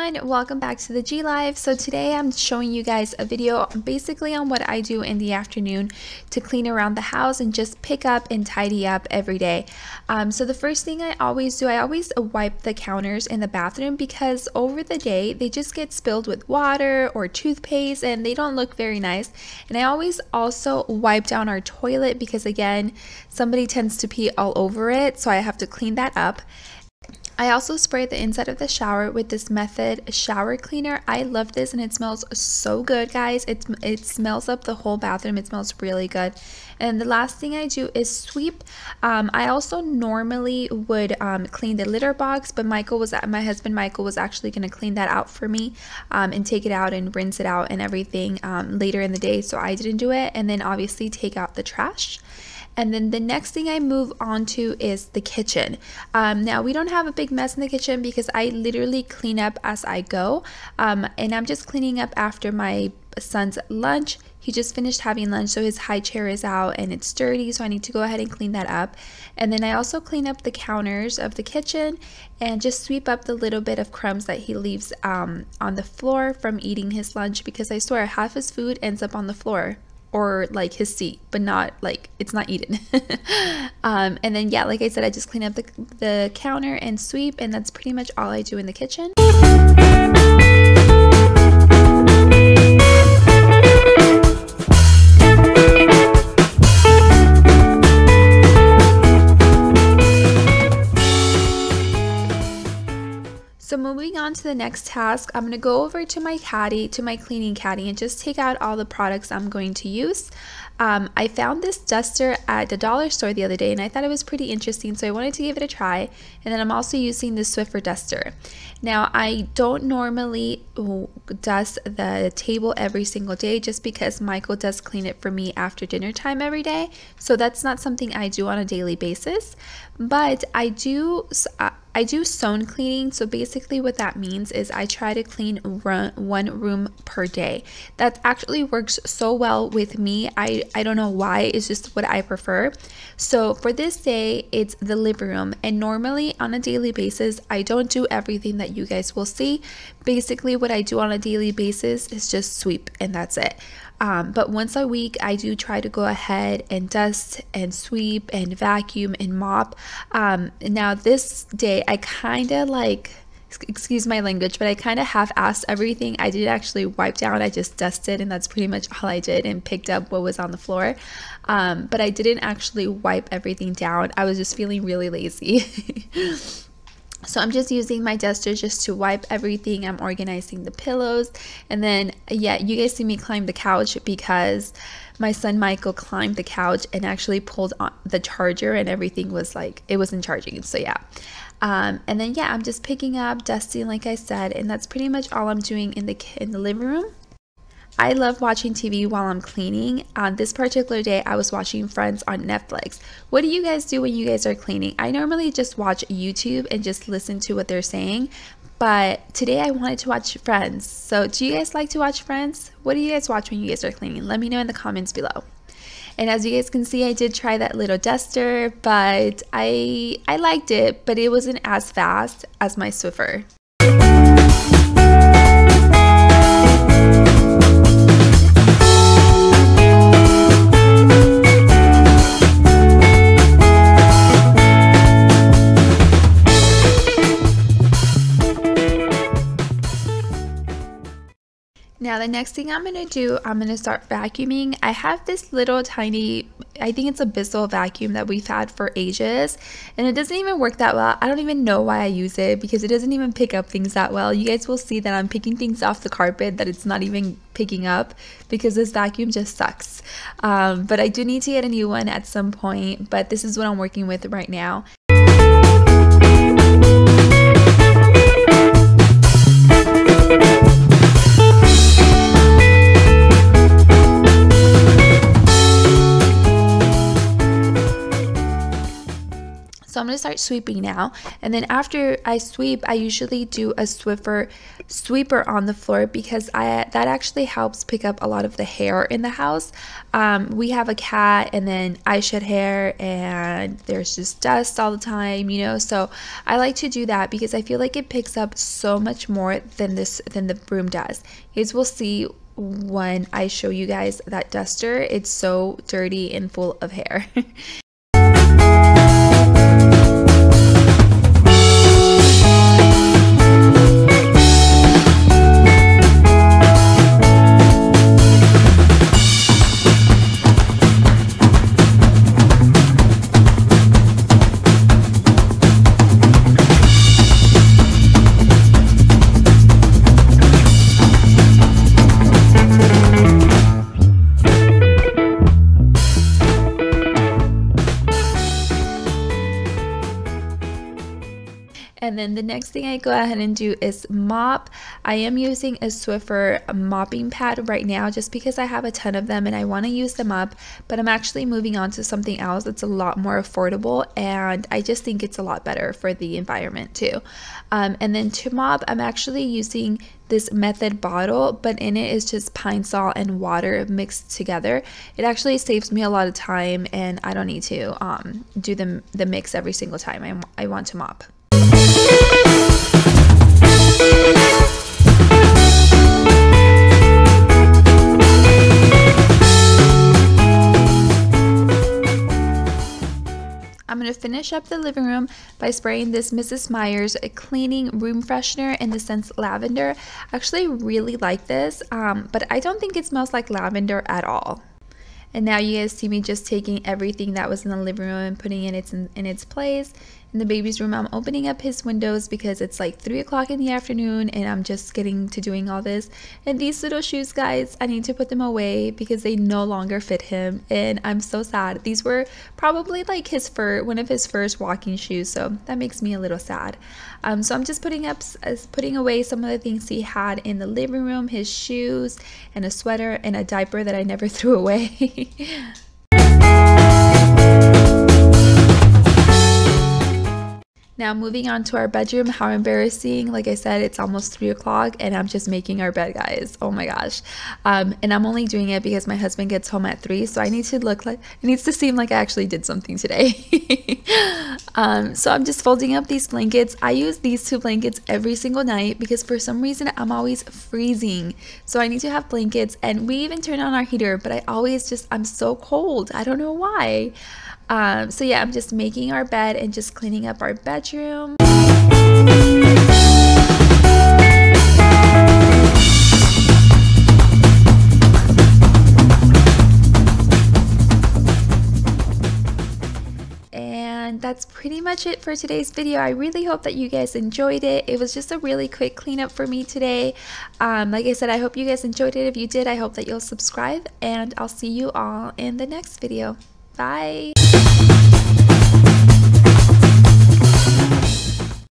everyone, welcome back to the G.life. So today I'm showing you guys a video basically on what I do in the afternoon to clean around the house and just pick up and tidy up every day. So the first thing I always do, I always wipe the counters in the bathroom because over the day they just get spilled with water or toothpaste and they don't look very nice. And I always also wipe down our toilet because again, somebody tends to pee all over it, so I have to clean that up. I also spray the inside of the shower with this Method shower cleaner. I love this and it smells so good, guys. It smells up the whole bathroom. It smells really good. And the last thing I do is sweep. I also normally would clean the litter box, but my husband Michael was actually going to clean that out for me and take it out and rinse it out and everything later in the day, so I didn't do it. And then obviously take out the trash. And then the next thing I move on to is the kitchen. Now we don't have a big mess in the kitchen because I literally clean up as I go. And I'm just cleaning up after my son's lunch. He just finished having lunch, so his high chair is out and it's dirty, so I need to go ahead and clean that up. And then I also clean up the counters of the kitchen and just sweep up the little bit of crumbs that he leaves on the floor from eating his lunch, because I swear half his food ends up on the floor or like his seat, but not like it's not eaten. And then yeah, like I said, I just clean up the counter and sweep, and that's pretty much all I do in the kitchen. So moving on to the next task, I'm going to go over to my cleaning caddy, and just take out all the products I'm going to use. I found this duster at the dollar store the other day and I thought it was pretty interesting, so I wanted to give it a try. And then I'm also using the Swiffer duster. Now I don't normally dust the table every single day just because Michael does clean it for me after dinner time every day, so that's not something I do on a daily basis. But I do zone cleaning, so basically what that means is I try to clean one room per day. That actually works so well with me. I don't know why, it's just what I prefer. So for this day, it's the living room, and normally on a daily basis, I don't do everything that you guys will see. Basically what I do on a daily basis is just sweep, and that's it. But once a week, I do try to go ahead and dust and sweep and vacuum and mop. Now this day, I kind of like, excuse my language, but I kind of half-assed everything. I didn't actually wipe down, I just dusted, and that's pretty much all I did, and picked up what was on the floor. But I didn't actually wipe everything down. I was just feeling really lazy. So I'm just using my duster just to wipe everything. I'm organizing the pillows, and then yeah, you guys see me climb the couch because my son Michael climbed the couch and actually pulled on the charger, and everything was like, it wasn't charging, so yeah. And then yeah, I'm just picking up, dusting like I said, and that's pretty much all I'm doing in the living room. I love watching TV while I'm cleaning. On this particular day, I was watching Friends on Netflix. What do you guys do when you guys are cleaning? I normally just watch YouTube and just listen to what they're saying, but today I wanted to watch Friends. So do you guys like to watch Friends? What do you guys watch when you guys are cleaning? Let me know in the comments below. And as you guys can see, I did try that little duster, but I liked it, but it wasn't as fast as my Swiffer. Now the next thing I'm going to do, I'm going to start vacuuming. I have this little tiny, I think it's a Bissell vacuum that we've had for ages, and it doesn't even work that well. I don't even know why I use it because it doesn't even pick up things that well. You guys will see that I'm picking things off the carpet that it's not even picking up because this vacuum just sucks. But I do need to get a new one at some point, but this is what I'm working with right now. So I'm going to start sweeping now, and then after I sweep, I usually do a sweeper on the floor because that actually helps pick up a lot of the hair in the house. We have a cat, and then I shed hair, and there's just dust all the time, you know, so I like to do that because I feel like it picks up so much more than the broom does. You guys will see when I show you guys that duster. It's so dirty and full of hair. And then the next thing I go ahead and do is mop. I am using a Swiffer mopping pad right now just because I have a ton of them and I want to use them up, but I'm actually moving on to something else that's a lot more affordable, and I just think it's a lot better for the environment too. And then to mop, I'm actually using this Method bottle, but in it is just pine sol and water mixed together. It actually saves me a lot of time, and I don't need to do the mix every single time I want to mop. I'm going to finish up the living room by spraying this Mrs. Meyer's cleaning room freshener in the scent lavender. I actually really like this, but I don't think it smells like lavender at all. And now you guys see me just taking everything that was in the living room and putting it in its place. In the baby's room, I'm opening up his windows because it's like 3 o'clock in the afternoon and I'm just getting to doing all this. And these little shoes, guys, I need to put them away because they no longer fit him, and I'm so sad. These were probably like one of his first walking shoes, so that makes me a little sad. So I'm just putting away some of the things he had in the living room, his shoes and a sweater and a diaper that I never threw away. Now moving on to our bedroom. How embarrassing. Like I said, it's almost 3 o'clock and I'm just making our bed, guys. Oh my gosh. And I'm only doing it because my husband gets home at 3, so it needs to seem like I actually did something today. So I'm just folding up these blankets. I use these 2 blankets every single night because for some reason I'm always freezing, so I need to have blankets. And we even turn on our heater, but I'm so cold. I don't know why. So yeah, I'm just making our bed and just cleaning up our bedroom. And that's pretty much it for today's video. I really hope that you guys enjoyed it. It was just a really quick cleanup for me today. Like I said, I hope you guys enjoyed it. If you did, I hope that you'll subscribe, and I'll see you all in the next video. Bye.